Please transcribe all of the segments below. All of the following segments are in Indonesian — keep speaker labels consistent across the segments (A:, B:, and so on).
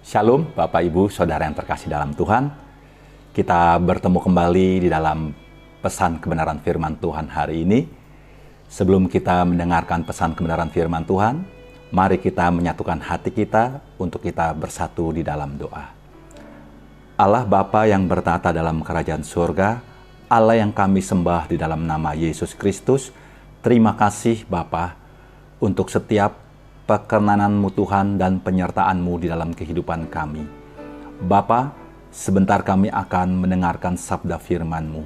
A: Shalom Bapak Ibu Saudara yang terkasih dalam Tuhan. Kita bertemu kembali di dalam pesan kebenaran firman Tuhan hari ini. Sebelum kita mendengarkan pesan kebenaran firman Tuhan, mari kita menyatukan hati kita untuk kita bersatu di dalam doa. Allah Bapa yang bertata dalam kerajaan surga, Allah yang kami sembah di dalam nama Yesus Kristus, terima kasih Bapa untuk setiap perkenanan-Mu Tuhan dan penyertaan-Mu di dalam kehidupan kami. Bapa, sebentar kami akan mendengarkan sabda firman-Mu.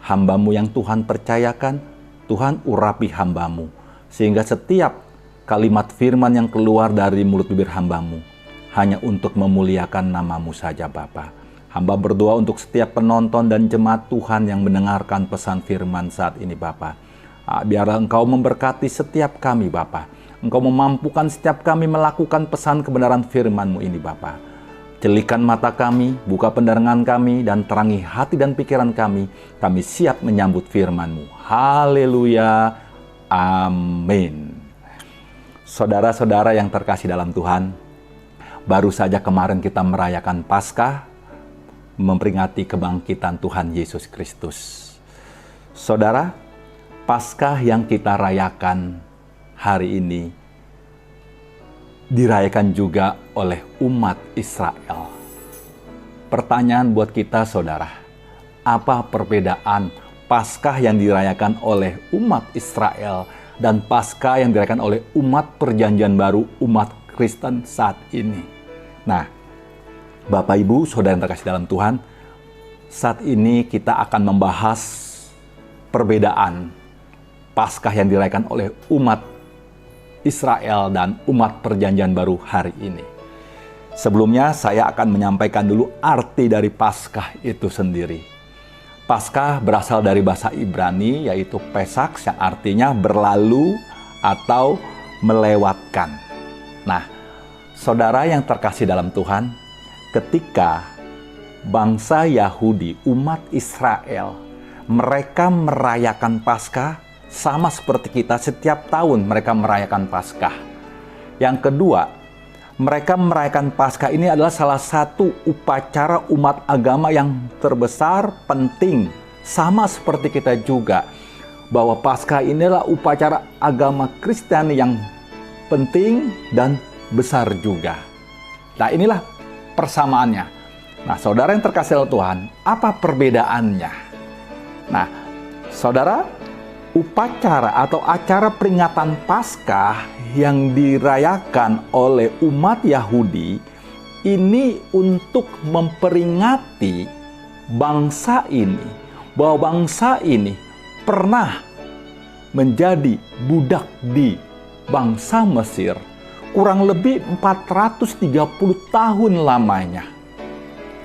A: Hamba-Mu yang Tuhan percayakan, Tuhan urapi hamba-Mu, sehingga setiap kalimat firman yang keluar dari mulut bibir hamba-Mu hanya untuk memuliakan nama-Mu saja Bapa. Hamba berdoa untuk setiap penonton dan jemaat Tuhan yang mendengarkan pesan firman saat ini Bapa. Biarlah Engkau memberkati setiap kami Bapa. Engkau memampukan setiap kami melakukan pesan kebenaran firman-Mu ini Bapa. Jelikan mata kami, buka pendengaran kami, dan terangi hati dan pikiran kami. Kami siap menyambut firman-Mu. Haleluya. Amin. Saudara-saudara yang terkasih dalam Tuhan, baru saja kemarin kita merayakan Paskah, memperingati kebangkitan Tuhan Yesus Kristus. Saudara, Paskah yang kita rayakan hari ini dirayakan juga oleh umat Israel. Pertanyaan buat kita saudara, apa perbedaan Paskah yang dirayakan oleh umat Israel dan Paskah yang dirayakan oleh umat Perjanjian Baru, umat Kristen saat ini? Nah, Bapak Ibu Saudara yang terkasih dalam Tuhan, saat ini kita akan membahas perbedaan Paskah yang dirayakan oleh umat Israel dan umat Perjanjian Baru hari ini. Sebelumnya saya akan menyampaikan dulu arti dari Paskah itu sendiri. Paskah berasal dari bahasa Ibrani yaitu Pesach yang artinya berlalu atau melewatkan. Nah, saudara yang terkasih dalam Tuhan, ketika bangsa Yahudi, umat Israel, mereka merayakan Paskah, sama seperti kita, setiap tahun mereka merayakan Paskah. Yang kedua, mereka merayakan Paskah ini adalah salah satu upacara umat agama yang terbesar, penting. Sama seperti kita juga, bahwa Paskah inilah upacara agama Kristen yang penting dan besar juga. Nah, inilah persamaannya. Nah, saudara yang terkasih oleh Tuhan, apa perbedaannya? Nah, saudara, upacara atau acara peringatan Paskah yang dirayakan oleh umat Yahudi ini untuk memperingati bangsa ini, bahwa bangsa ini pernah menjadi budak di bangsa Mesir kurang lebih 430 tahun lamanya.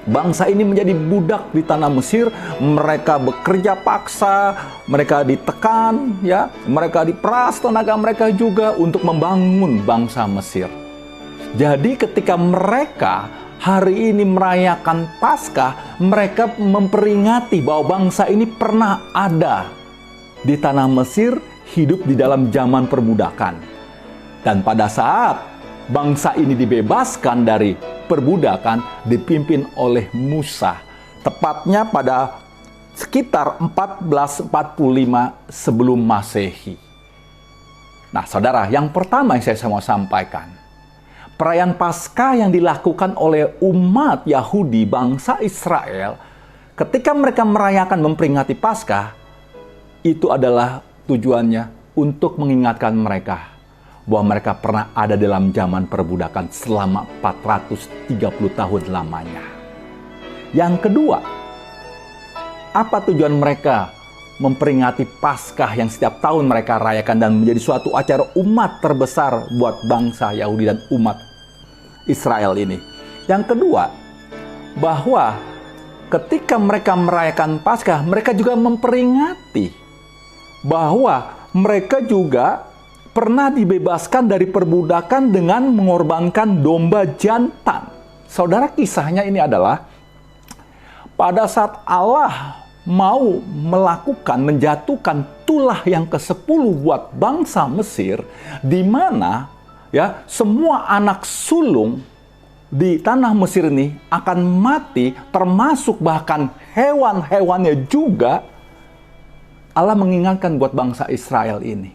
A: Bangsa ini menjadi budak di tanah Mesir, mereka bekerja paksa, mereka ditekan, ya, mereka diperas tenaga mereka juga untuk membangun bangsa Mesir. Jadi ketika mereka hari ini merayakan Paskah, mereka memperingati bahwa bangsa ini pernah ada di tanah Mesir, hidup di dalam zaman perbudakan. Dan pada saat bangsa ini dibebaskan dari perbudakan, dipimpin oleh Musa, tepatnya pada sekitar 1445 sebelum Masehi. Nah, saudara, yang pertama yang saya mau sampaikan, perayaan Paskah yang dilakukan oleh umat Yahudi, bangsa Israel, ketika mereka merayakan memperingati Paskah, itu adalah tujuannya untuk mengingatkan mereka bahwa mereka pernah ada dalam zaman perbudakan selama 430 tahun lamanya. Yang kedua, apa tujuan mereka memperingati Paskah yang setiap tahun mereka rayakan dan menjadi suatu acara umat terbesar buat bangsa Yahudi dan umat Israel ini? Yang kedua, bahwa ketika mereka merayakan Paskah, mereka juga memperingati bahwa mereka juga pernah dibebaskan dari perbudakan dengan mengorbankan domba jantan. Saudara, kisahnya ini adalah pada saat Allah mau menjatuhkan tulah yang ke-10 buat bangsa Mesir, di mana ya semua anak sulung di tanah Mesir ini akan mati, termasuk bahkan hewan-hewannya juga. Allah mengingatkan buat bangsa Israel ini,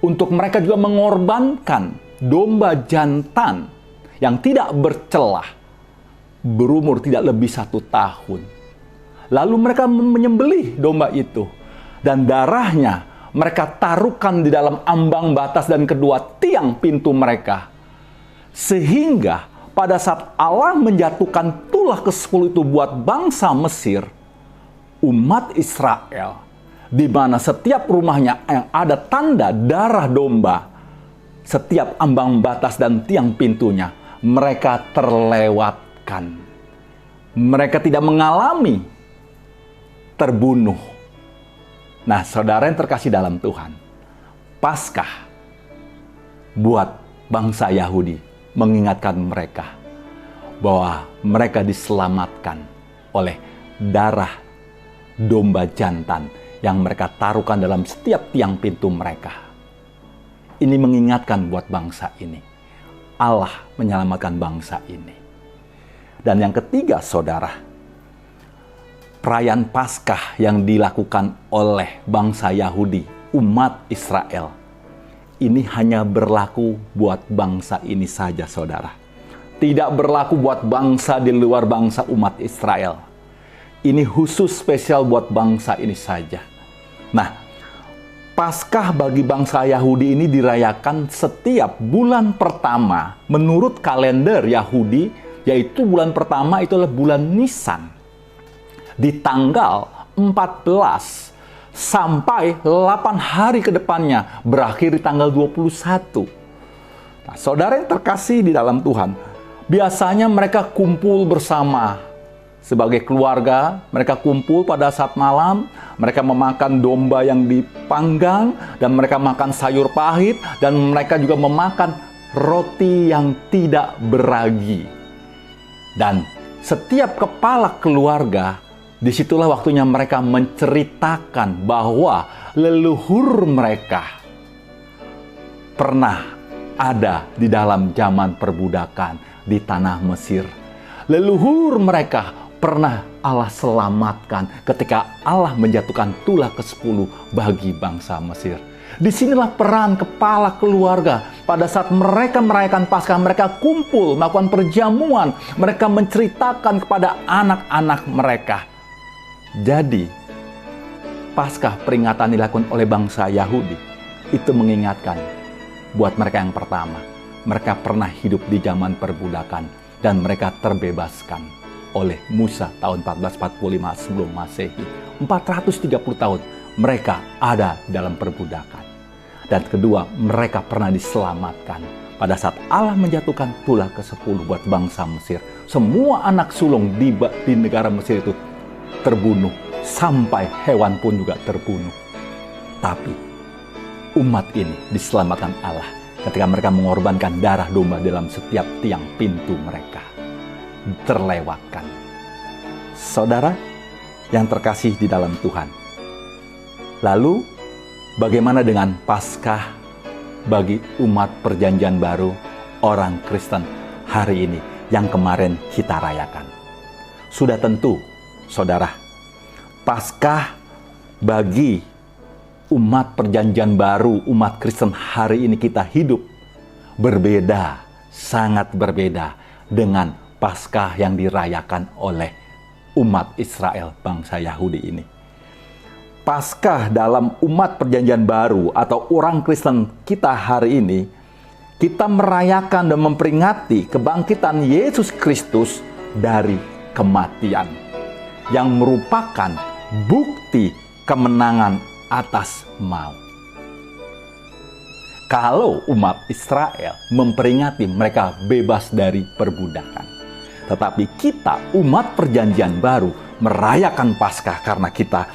A: untuk mereka juga mengorbankan domba jantan yang tidak bercelah, berumur tidak lebih 1 tahun. Lalu mereka menyembelih domba itu, dan darahnya mereka taruhkan di dalam ambang batas dan kedua tiang pintu mereka. Sehingga pada saat Allah menjatuhkan tulah ke-10 itu buat bangsa Mesir, umat Israel, di mana setiap rumahnya yang ada tanda darah domba, setiap ambang batas dan tiang pintunya, mereka terlewatkan. Mereka tidak mengalami terbunuh. Nah, saudara yang terkasih dalam Tuhan, Paskah buat bangsa Yahudi mengingatkan mereka bahwa mereka diselamatkan oleh darah domba jantan yang mereka taruhkan dalam setiap tiang pintu mereka. Ini mengingatkan buat bangsa ini, Allah menyelamatkan bangsa ini. Dan yang ketiga, saudara, perayaan Paskah yang dilakukan oleh bangsa Yahudi, umat Israel, ini hanya berlaku buat bangsa ini saja, saudara. Tidak berlaku buat bangsa di luar bangsa umat Israel. Ini khusus spesial buat bangsa ini saja. Nah, Paskah bagi bangsa Yahudi ini dirayakan setiap bulan pertama menurut kalender Yahudi, yaitu bulan pertama itu adalah bulan Nisan. Di tanggal 14 sampai 8 hari ke depannya, berakhir di tanggal 21. Nah, saudara yang terkasih di dalam Tuhan, biasanya mereka kumpul bersama sebagai keluarga. Mereka kumpul pada saat malam, mereka memakan domba yang dipanggang, dan mereka makan sayur pahit, dan mereka juga memakan roti yang tidak beragi. Dan setiap kepala keluarga, disitulah waktunya mereka menceritakan bahwa leluhur mereka pernah ada di dalam zaman perbudakan di tanah Mesir. Leluhur mereka pernah Allah selamatkan ketika Allah menjatuhkan tulah ke-10 bagi bangsa Mesir. Disinilah peran kepala keluarga. Pada saat mereka merayakan Paskah, mereka kumpul, melakukan perjamuan. Mereka menceritakan kepada anak-anak mereka. Jadi, Paskah peringatan dilakukan oleh bangsa Yahudi, itu mengingatkan buat mereka yang pertama, mereka pernah hidup di zaman perbudakan dan mereka terbebaskan oleh Musa tahun 1445 sebelum Masehi. 430 tahun mereka ada dalam perbudakan. Dan kedua, mereka pernah diselamatkan pada saat Allah menjatuhkan tulah ke-10 buat bangsa Mesir. Semua anak sulung di negara Mesir itu terbunuh, sampai hewan pun juga terbunuh. Tapi umat ini diselamatkan Allah ketika mereka mengorbankan darah domba dalam setiap tiang pintu mereka. Terlewatkan. Saudara yang terkasih di dalam Tuhan, lalu bagaimana dengan Paskah bagi umat perjanjian baru, orang Kristen hari ini yang kemarin kita rayakan? Sudah tentu, saudara, Paskah bagi umat perjanjian baru, umat Kristen hari ini kita hidup berbeda, sangat berbeda dengan Paskah yang dirayakan oleh umat Israel, bangsa Yahudi ini. Paskah dalam umat perjanjian baru atau orang Kristen kita hari ini, kita merayakan dan memperingati kebangkitan Yesus Kristus dari kematian, yang merupakan bukti kemenangan atas maut. Kalau umat Israel memperingati mereka bebas dari perbudakan, tetapi kita umat perjanjian baru merayakan Paskah karena kita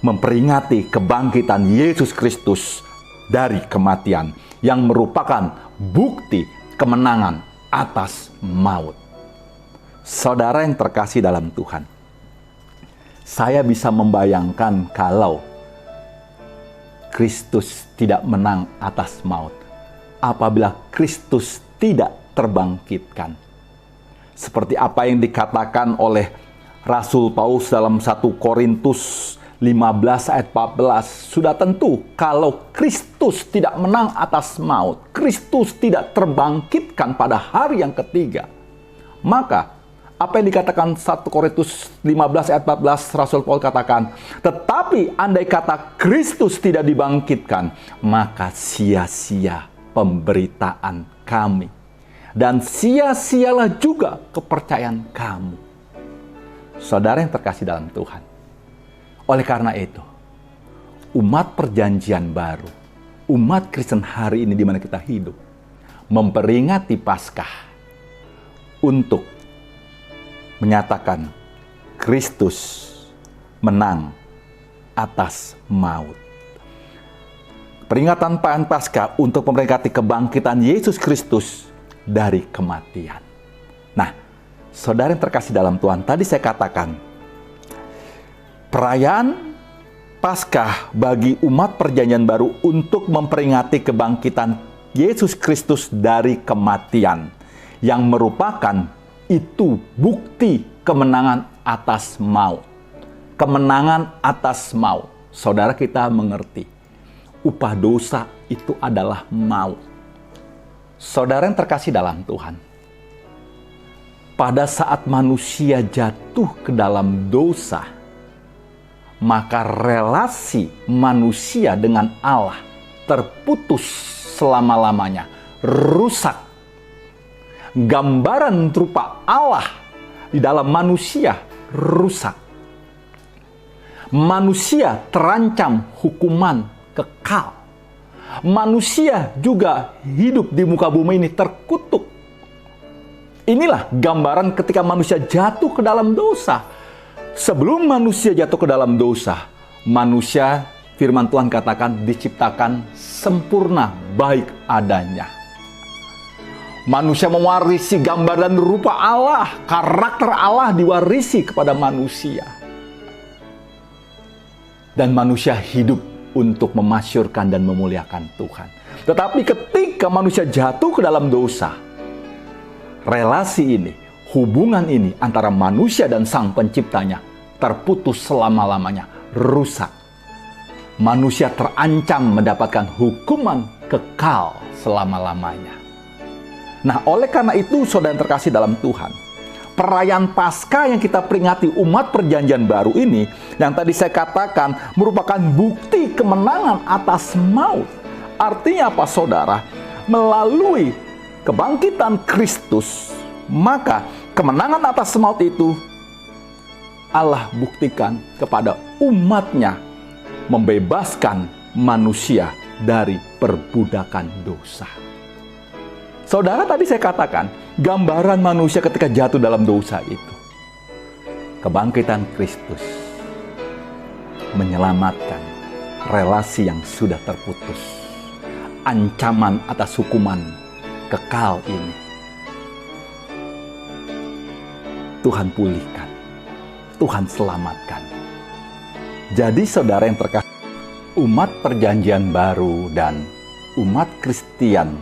A: memperingati kebangkitan Yesus Kristus dari kematian, yang merupakan bukti kemenangan atas maut. Saudara yang terkasih dalam Tuhan, saya bisa membayangkan kalau Kristus tidak menang atas maut, apabila Kristus tidak terbangkitkan. Seperti apa yang dikatakan oleh Rasul Paulus dalam 1 Korintus 15 ayat 14, sudah tentu kalau Kristus tidak menang atas maut, Kristus tidak terbangkitkan pada hari yang ketiga, maka apa yang dikatakan 1 Korintus 15 ayat 14, Rasul Paulus katakan, tetapi andai kata Kristus tidak dibangkitkan, maka sia-sia pemberitaan kami, dan sia-sialah juga kepercayaan kamu. Saudara yang terkasih dalam Tuhan, oleh karena itu, umat perjanjian baru, umat Kristen hari ini di mana kita hidup, memperingati Paskah untuk menyatakan Kristus menang atas maut. Peringatan Paskah untuk memperingati kebangkitan Yesus Kristus dari kematian. Nah, saudara yang terkasih dalam Tuhan, tadi saya katakan, perayaan Paskah bagi umat perjanjian baru untuk memperingati kebangkitan Yesus Kristus dari kematian, yang merupakan itu bukti kemenangan atas maut. Kemenangan atas maut. Saudara, kita mengerti, upah dosa itu adalah maut. Saudara yang terkasih dalam Tuhan, pada saat manusia jatuh ke dalam dosa, maka relasi manusia dengan Allah terputus selama-lamanya, rusak. Gambaran rupa Allah di dalam manusia rusak. Manusia terancam hukuman kekal. Manusia juga hidup di muka bumi ini terkutuk. Inilah gambaran ketika manusia jatuh ke dalam dosa. Sebelum manusia jatuh ke dalam dosa, manusia, firman Tuhan katakan, diciptakan sempurna baik adanya. Manusia mewarisi gambar dan rupa Allah, karakter Allah diwarisi kepada manusia. Dan manusia hidup untuk memasyurkan dan memuliakan Tuhan. Tetapi ketika manusia jatuh ke dalam dosa, relasi ini, hubungan ini antara manusia dan Sang Penciptanya terputus selama-lamanya, rusak. Manusia terancam mendapatkan hukuman kekal selama-lamanya. Nah, oleh karena itu, saudara yang terkasih dalam Tuhan, perayaan Paskah yang kita peringati umat perjanjian baru ini, yang tadi saya katakan merupakan bukti kemenangan atas maut. Artinya apa, saudara? Melalui kebangkitan Kristus, maka kemenangan atas maut itu Allah buktikan kepada umatnya, membebaskan manusia dari perbudakan dosa. Saudara, tadi saya katakan gambaran manusia ketika jatuh dalam dosa itu. Kebangkitan Kristus menyelamatkan relasi yang sudah terputus. Ancaman atas hukuman kekal ini Tuhan pulihkan, Tuhan selamatkan. Jadi saudara yang terkasih, umat perjanjian baru dan umat Kristen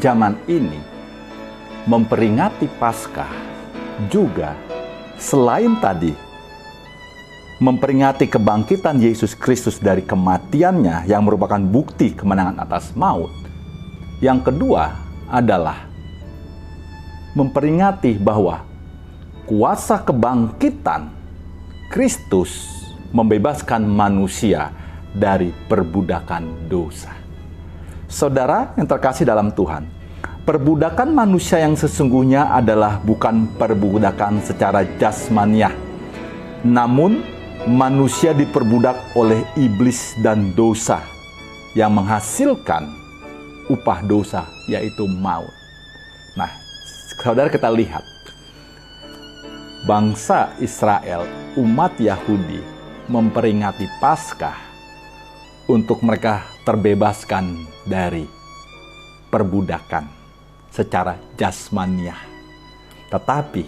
A: zaman ini memperingati Paskah juga selain tadi memperingati kebangkitan Yesus Kristus dari kematiannya yang merupakan bukti kemenangan atas maut. Yang kedua adalah memperingati bahwa kuasa kebangkitan Kristus membebaskan manusia dari perbudakan dosa. Saudara yang terkasih dalam Tuhan, perbudakan manusia yang sesungguhnya adalah bukan perbudakan secara jasmaniah, namun manusia diperbudak oleh iblis dan dosa yang menghasilkan upah dosa, yaitu maut. Nah, saudara, kita lihat bangsa Israel, umat Yahudi memperingati Paskah untuk mereka terbebaskan dari perbudakan secara jasmaniah. Tetapi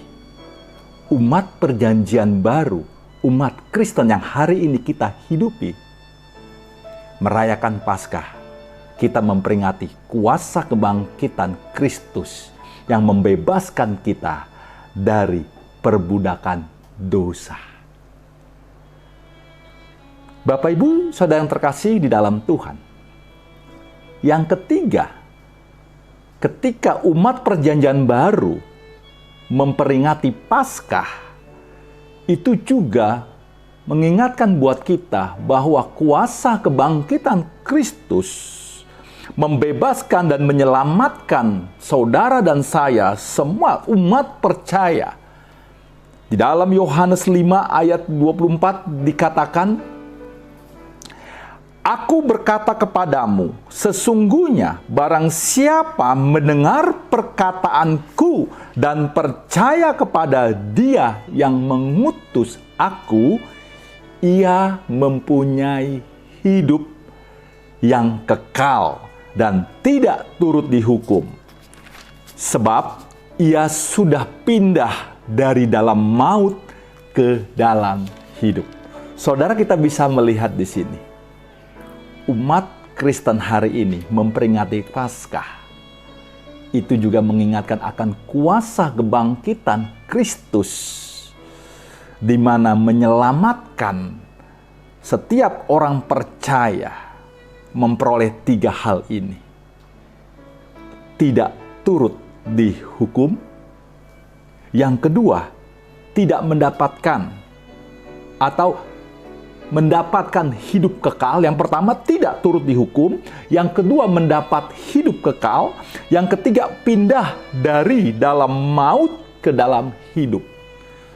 A: umat perjanjian baru, umat Kristen yang hari ini kita hidupi, merayakan Paskah, kita memperingati kuasa kebangkitan Kristus yang membebaskan kita dari perbudakan dosa. Bapak, Ibu, Saudara yang terkasih di dalam Tuhan. Yang ketiga, ketika umat Perjanjian Baru memperingati Paskah, itu juga mengingatkan buat kita bahwa kuasa kebangkitan Kristus membebaskan dan menyelamatkan saudara dan saya, semua umat percaya. Di dalam Yohanes 5 ayat 24 dikatakan, Aku berkata kepadamu, sesungguhnya barang siapa mendengar perkataanku dan percaya kepada Dia yang mengutus aku, ia mempunyai hidup yang kekal dan tidak turut dihukum. Sebab ia sudah pindah dari dalam maut ke dalam hidup. Saudara, kita bisa melihat di sini. Umat Kristen hari ini memperingati Paskah. Itu juga mengingatkan akan kuasa kebangkitan Kristus, di mana menyelamatkan setiap orang percaya memperoleh 3 hal ini. Tidak turut dihukum. Yang kedua, tidak mendapatkan atau mendapatkan hidup kekal. Yang pertama, tidak turut dihukum. Yang kedua, mendapat hidup kekal. Yang ketiga, pindah dari dalam maut ke dalam hidup.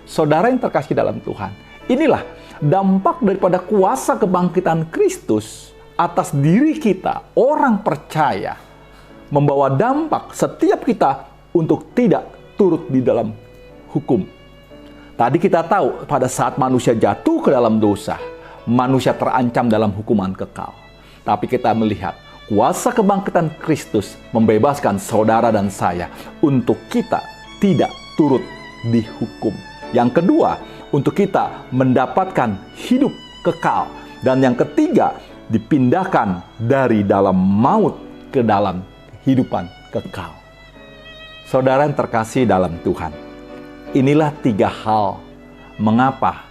A: Saudara yang terkasih dalam Tuhan, inilah dampak daripada kuasa kebangkitan Kristus atas diri kita, orang percaya, membawa dampak setiap kita untuk tidak turut di dalam hukum. Tadi kita tahu pada saat manusia jatuh ke dalam dosa, manusia terancam dalam hukuman kekal. Tapi kita melihat kuasa kebangkitan Kristus membebaskan saudara dan saya untuk kita tidak turut dihukum. Yang kedua, untuk kita mendapatkan hidup kekal. Dan yang ketiga, dipindahkan dari dalam maut ke dalam kehidupan kekal. Saudara yang terkasih dalam Tuhan, inilah 3 hal mengapa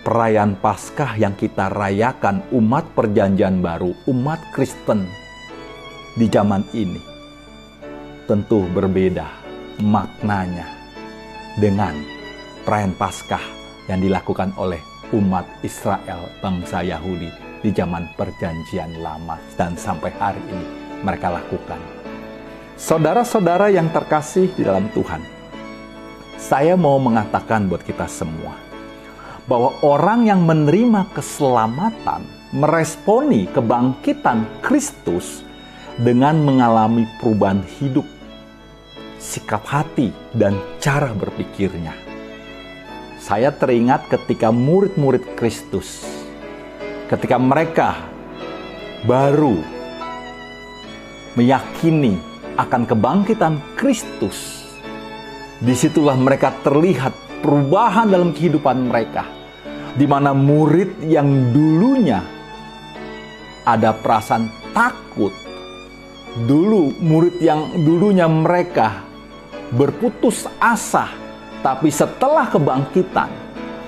A: perayaan Paskah yang kita rayakan umat Perjanjian Baru, umat Kristen di zaman ini, tentu berbeda maknanya dengan perayaan Paskah yang dilakukan oleh umat Israel, bangsa Yahudi di zaman Perjanjian Lama dan sampai hari ini mereka lakukan. Saudara-saudara yang terkasih di dalam Tuhan, saya mau mengatakan buat kita semua bahwa orang yang menerima keselamatan meresponi kebangkitan Kristus dengan mengalami perubahan hidup, sikap hati, dan cara berpikirnya. Saya teringat ketika murid-murid Kristus, ketika mereka baru meyakini akan kebangkitan Kristus, disitulah mereka terlihat perubahan dalam kehidupan mereka, di mana murid yang dulunya ada perasaan takut, murid yang dulunya mereka berputus asa, tapi setelah kebangkitan,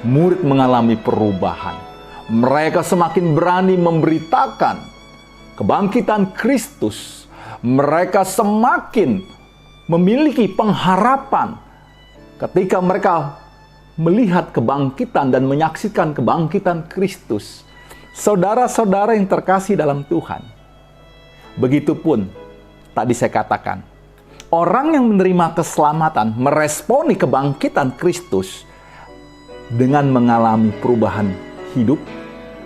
A: murid mengalami perubahan. Mereka semakin berani memberitakan kebangkitan Kristus. Mereka semakin memiliki pengharapan ketika mereka melihat kebangkitan dan menyaksikan kebangkitan Kristus. Saudara-saudara yang terkasih dalam Tuhan, begitupun tadi saya katakan, orang yang menerima keselamatan meresponi kebangkitan Kristus dengan mengalami perubahan hidup,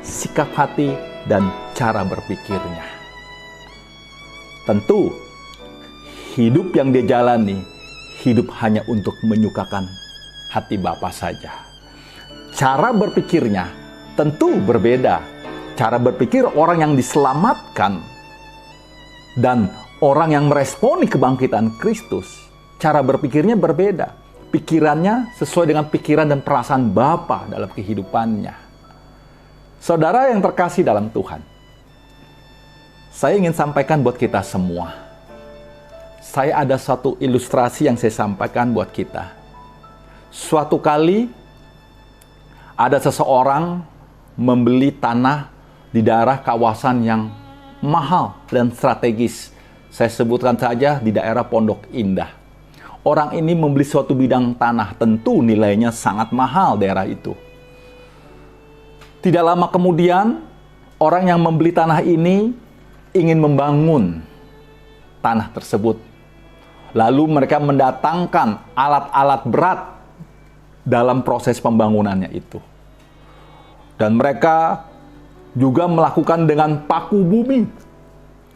A: sikap hati, dan cara berpikirnya. Tentu, hidup yang dia jalani, hidup hanya untuk menyukakan hati Bapa saja. Cara berpikirnya tentu berbeda. Cara berpikir orang yang diselamatkan dan orang yang meresponi kebangkitan Kristus, cara berpikirnya berbeda. Pikirannya sesuai dengan pikiran dan perasaan Bapa dalam kehidupannya. Saudara yang terkasih dalam Tuhan, saya ingin sampaikan buat kita semua. saya ada satu ilustrasi yang saya sampaikan buat kita. Suatu kali ada seseorang membeli tanah di daerah kawasan yang mahal dan strategis. Saya sebutkan saja di daerah Pondok Indah. Orang ini membeli suatu bidang tanah, tentu nilainya sangat mahal daerah itu. Tidak lama kemudian, orang yang membeli tanah ini ingin membangun tanah tersebut. Lalu mereka mendatangkan alat-alat berat dalam proses pembangunannya itu. Dan mereka juga melakukan dengan paku bumi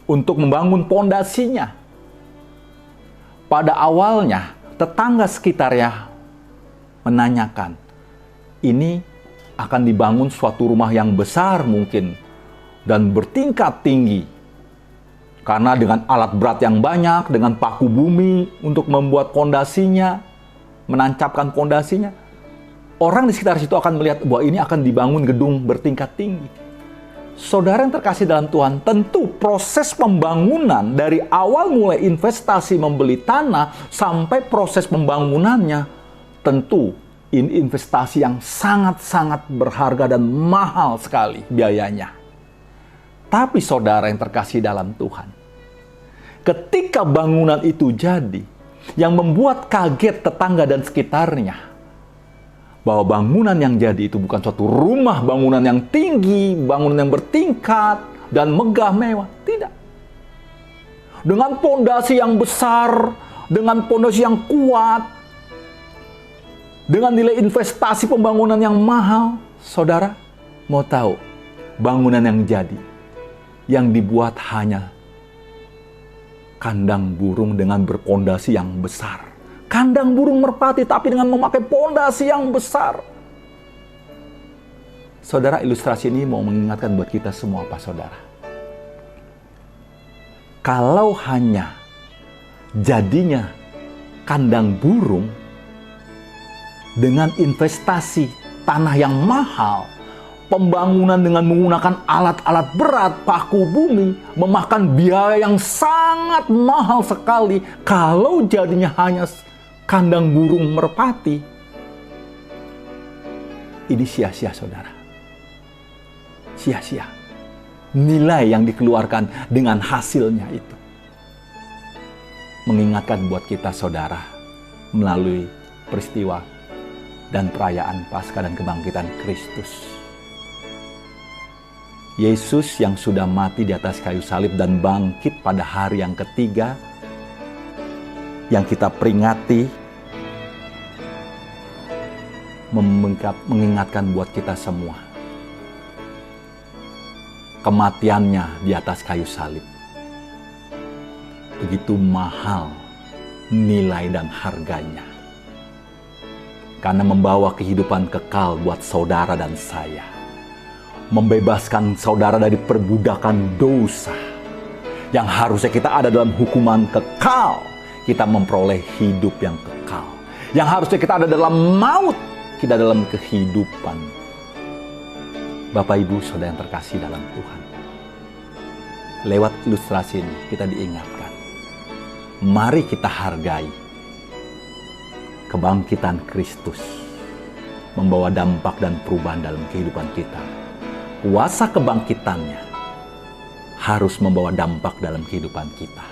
A: untuk membangun pondasinya. Pada awalnya, tetangga sekitarnya menanyakan, ini akan dibangun suatu rumah yang besar mungkin dan bertingkat tinggi. Karena dengan alat berat yang banyak, dengan paku bumi untuk membuat pondasinya, menancapkan pondasinya, orang di sekitar situ akan melihat bahwa ini akan dibangun gedung bertingkat tinggi. Saudara yang terkasih dalam Tuhan, tentu proses pembangunan dari awal mulai investasi membeli tanah sampai proses pembangunannya, tentu ini investasi yang sangat-sangat berharga dan mahal sekali biayanya. Tapi saudara yang terkasih dalam Tuhan, ketika bangunan itu jadi, yang membuat kaget tetangga dan sekitarnya, bahwa bangunan yang jadi itu bukan suatu rumah bangunan yang tinggi, bangunan yang bertingkat, dan megah mewah. Tidak. Dengan pondasi yang besar, dengan pondasi yang kuat, dengan nilai investasi pembangunan yang mahal, saudara mau tahu, bangunan yang jadi, yang dibuat hanya kandang burung dengan berpondasi yang besar. Kandang burung merpati, tapi dengan memakai pondasi yang besar. Saudara, ilustrasi ini mau mengingatkan buat kita semua apa, saudara? Kalau hanya jadinya kandang burung dengan investasi tanah yang mahal, pembangunan dengan menggunakan alat-alat berat, paku bumi, memakan biaya yang sangat mahal sekali. Kalau jadinya hanya kandang burung merpati, ini sia-sia, saudara. Sia-sia. Nilai yang dikeluarkan dengan hasilnya itu mengingatkan buat kita, saudara, melalui peristiwa dan perayaan Paskah dan kebangkitan Kristus. Yesus yang sudah mati di atas kayu salib dan bangkit pada hari yang ketiga, yang kita peringati, mengingatkan buat kita semua. Kematiannya di atas kayu salib begitu mahal nilai dan harganya. Karena membawa kehidupan kekal buat saudara dan saya. Membebaskan saudara dari perbudakan dosa. Yang harusnya kita ada dalam hukuman kekal, kita memperoleh hidup yang kekal. Yang harusnya kita ada dalam maut, kita dalam kehidupan. Bapak, Ibu, saudara yang terkasih dalam Tuhan. Lewat ilustrasi ini kita diingatkan. Mari kita hargai kebangkitan Kristus. Membawa dampak dan perubahan dalam kehidupan kita. Kuasa kebangkitannya harus membawa dampak dalam kehidupan kita.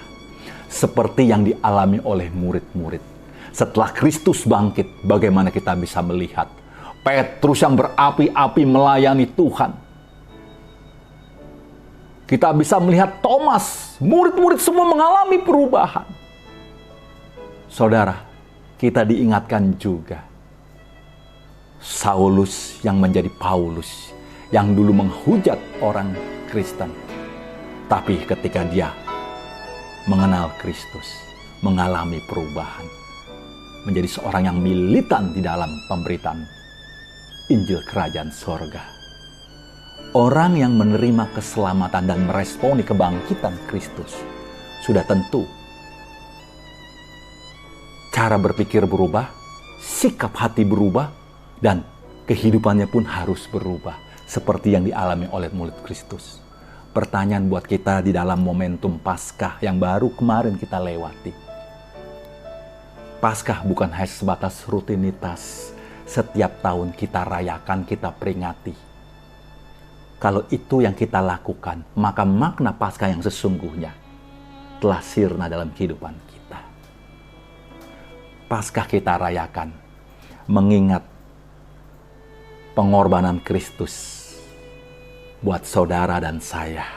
A: Seperti yang dialami oleh murid-murid. Setelah Kristus bangkit, bagaimana kita bisa melihat Petrus yang berapi-api melayani Tuhan. Kita bisa melihat Thomas, murid-murid semua mengalami perubahan. Saudara, kita diingatkan juga Saulus yang menjadi Paulus, yang dulu menghujat orang Kristen. Tapi ketika dia mengenal Kristus, mengalami perubahan, menjadi seorang yang militan di dalam pemberitaan Injil Kerajaan Sorga. Orang yang menerima keselamatan dan meresponi kebangkitan Kristus, sudah tentu cara berpikir berubah, sikap hati berubah, dan kehidupannya pun harus berubah. Seperti yang dialami oleh murid Kristus. Pertanyaan buat kita di dalam momentum Paskah yang baru kemarin kita lewati. Paskah bukan hanya sebatas rutinitas setiap tahun kita rayakan, kita peringati. Kalau itu yang kita lakukan, maka makna Paskah yang sesungguhnya telah sirna dalam kehidupan kita. Paskah kita rayakan mengingat pengorbanan Kristus buat saudara dan saya.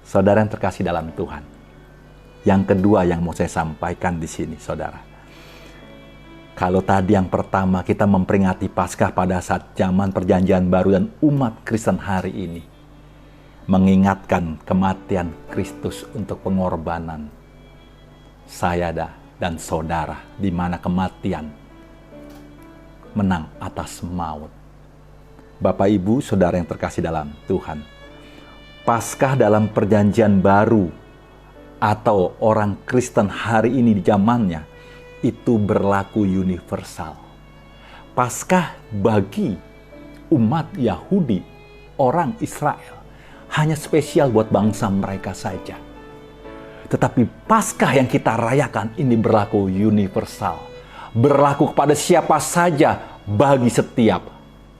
A: Saudara yang terkasih dalam Tuhan. Yang kedua yang mau saya sampaikan di sini, saudara. Kalau tadi yang pertama kita memperingati Paskah pada saat zaman Perjanjian Baru dan umat Kristen hari ini mengingatkan kematian Kristus untuk pengorbanan saya dan saudara, di mana kematian menang atas maut. Bapak, Ibu, saudara yang terkasih dalam Tuhan, Paskah dalam Perjanjian Baru atau orang Kristen hari ini di zamannya itu berlaku universal. Paskah bagi umat Yahudi, orang Israel, hanya spesial buat bangsa mereka saja. Tetapi Paskah yang kita rayakan ini berlaku universal. Berlaku kepada siapa saja bagi setiap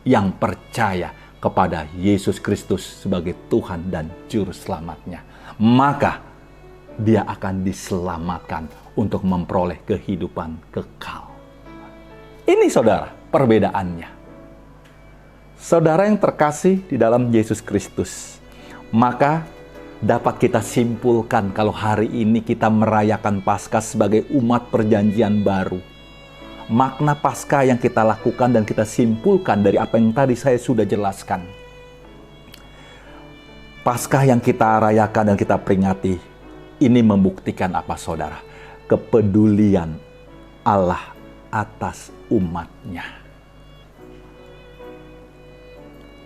A: yang percaya kepada Yesus Kristus sebagai Tuhan dan Juru Selamatnya. Maka dia akan diselamatkan untuk memperoleh kehidupan kekal. Ini saudara, perbedaannya. Saudara yang terkasih di dalam Yesus Kristus, maka dapat kita simpulkan kalau hari ini kita merayakan Paskah sebagai umat Perjanjian Baru. Makna Paskah yang kita lakukan dan kita simpulkan dari apa yang tadi saya sudah jelaskan. Paskah yang kita rayakan dan kita peringati ini membuktikan apa, saudara? Kepedulian Allah atas umatnya.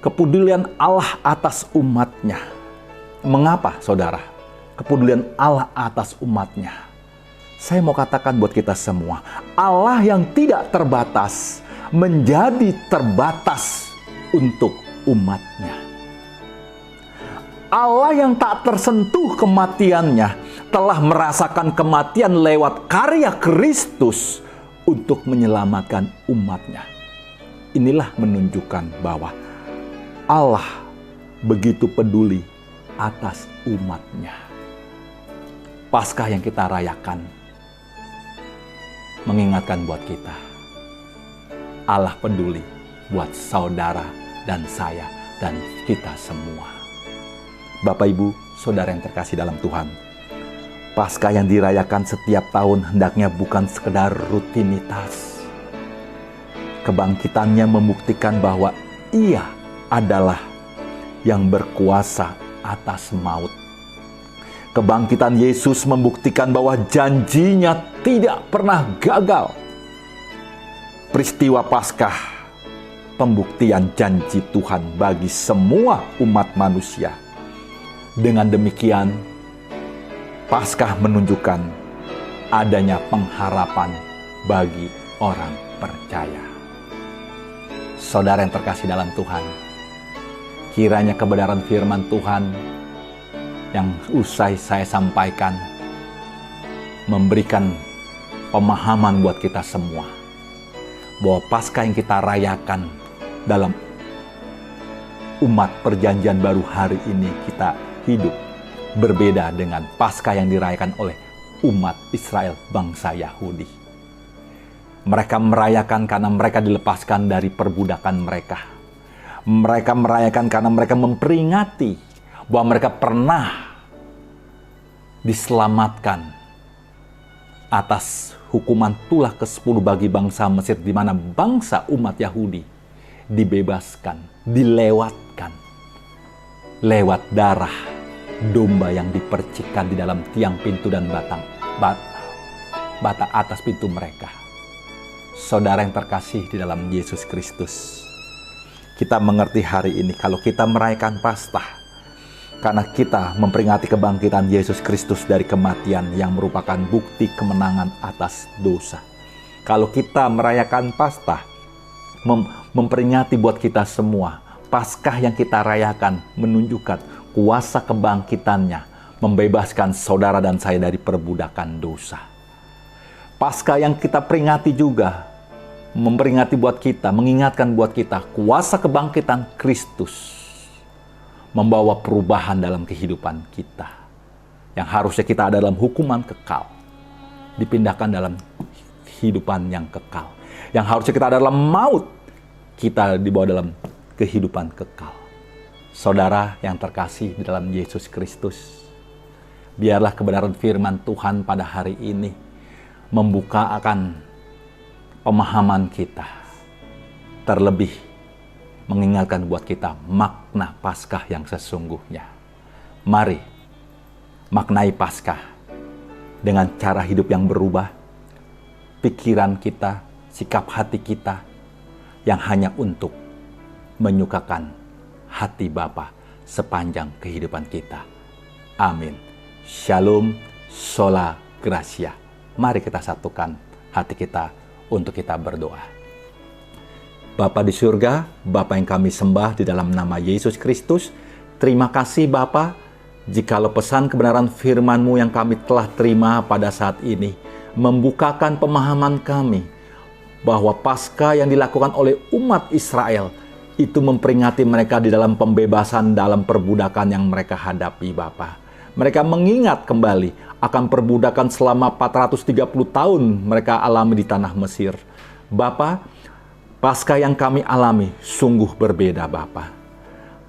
A: Kepedulian Allah atas umatnya. Mengapa, saudara? Kepedulian Allah atas umatnya. Saya mau katakan buat kita semua, Allah yang tidak terbatas menjadi terbatas untuk umatnya. Allah yang tak tersentuh kematiannya telah merasakan kematian lewat karya Kristus untuk menyelamatkan umatnya. Inilah menunjukkan bahwa Allah begitu peduli atas umatnya. Paskah yang kita rayakan mengingatkan buat kita, Allah peduli buat saudara dan saya dan kita semua. Bapak, Ibu, saudara yang terkasih dalam Tuhan, Paskah yang dirayakan setiap tahun hendaknya bukan sekedar rutinitas. Kebangkitannya membuktikan bahwa Ia adalah yang berkuasa atas maut. Kebangkitan Yesus membuktikan bahwa janjinya tidak pernah gagal. Peristiwa Paskah, pembuktian janji Tuhan bagi semua umat manusia. Dengan demikian, Paskah menunjukkan adanya pengharapan bagi orang percaya. Saudara yang terkasih dalam Tuhan, kiranya kebenaran firman Tuhan yang usai saya sampaikan memberikan pemahaman buat kita semua bahwa Paskah yang kita rayakan dalam umat Perjanjian Baru hari ini kita hidup berbeda dengan Paskah yang dirayakan oleh umat Israel, bangsa Yahudi. Mereka merayakan karena mereka dilepaskan dari perbudakan mereka. Mereka merayakan karena mereka memperingati bahwa mereka pernah diselamatkan atas hukuman tulah ke-10 bagi bangsa Mesir, di mana bangsa umat Yahudi dibebaskan, dilewatkan lewat darah domba yang dipercikkan di dalam tiang pintu dan bata atas pintu mereka. Saudara yang terkasih di dalam Yesus Kristus, kita mengerti hari ini kalau kita merayakan Paskah karena kita memperingati kebangkitan Yesus Kristus dari kematian yang merupakan bukti kemenangan atas dosa. Kalau kita merayakan Paskah, memperingati buat kita semua, Paskah yang kita rayakan menunjukkan kuasa kebangkitannya membebaskan saudara dan saya dari perbudakan dosa. Paskah yang kita peringati juga memperingati buat kita, mengingatkan buat kita kuasa kebangkitan Kristus membawa perubahan dalam kehidupan kita. Yang harusnya kita ada dalam hukuman kekal, dipindahkan dalam kehidupan yang kekal. Yang harusnya kita ada dalam maut, kita dibawa dalam kehidupan kekal. Saudara yang terkasih di dalam Yesus Kristus, biarlah kebenaran firman Tuhan pada hari ini membuka akan pemahaman kita, terlebih mengingatkan buat kita makna Paskah yang sesungguhnya. Mari maknai Paskah dengan cara hidup yang berubah, pikiran kita, sikap hati kita yang hanya untuk menyukakan hati Bapa sepanjang kehidupan kita. Amin. Shalom, sola gracia. Mari kita satukan hati kita untuk kita berdoa. Bapa di surga, Bapa yang kami sembah di dalam nama Yesus Kristus, terima kasih Bapa, jikalau pesan kebenaran firman-Mu yang kami telah terima pada saat ini, membukakan pemahaman kami, bahwa Paskah yang dilakukan oleh umat Israel, itu memperingati mereka di dalam pembebasan dalam perbudakan yang mereka hadapi Bapa. Mereka mengingat kembali akan perbudakan selama 430 tahun mereka alami di tanah Mesir. Bapa, Paskah yang kami alami sungguh berbeda Bapa.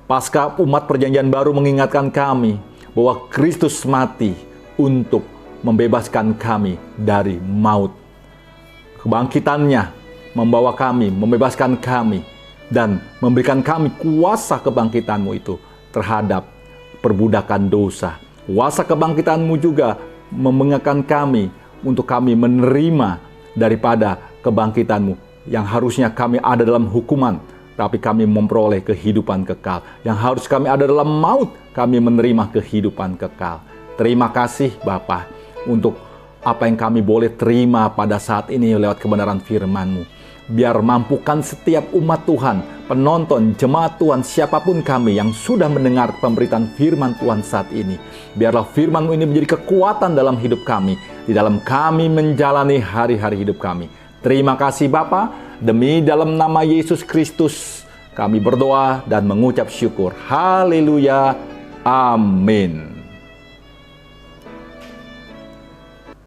A: Paskah umat perjanjian baru mengingatkan kami bahwa Kristus mati untuk membebaskan kami dari maut. Kebangkitannya membawa kami, membebaskan kami, dan memberikan kami kuasa kebangkitan-Mu itu terhadap perbudakan dosa. Kuasa kebangkitan-Mu juga mengingatkan kami untuk kami menerima daripada kebangkitan-Mu yang harusnya kami ada dalam hukuman, tapi kami memperoleh kehidupan kekal. Yang harus kami ada dalam maut, kami menerima kehidupan kekal. Terima kasih Bapa untuk apa yang kami boleh terima pada saat ini lewat kebenaran firman-Mu. Biar mampukan setiap umat Tuhan, penonton, jemaat Tuhan, siapapun kami yang sudah mendengar pemberitaan firman Tuhan saat ini. Biarlah firman-Mu ini menjadi kekuatan dalam hidup kami, di dalam kami menjalani hari-hari hidup kami. Terima kasih Bapa, demi dalam nama Yesus Kristus kami berdoa dan mengucap syukur. Haleluya. Amin.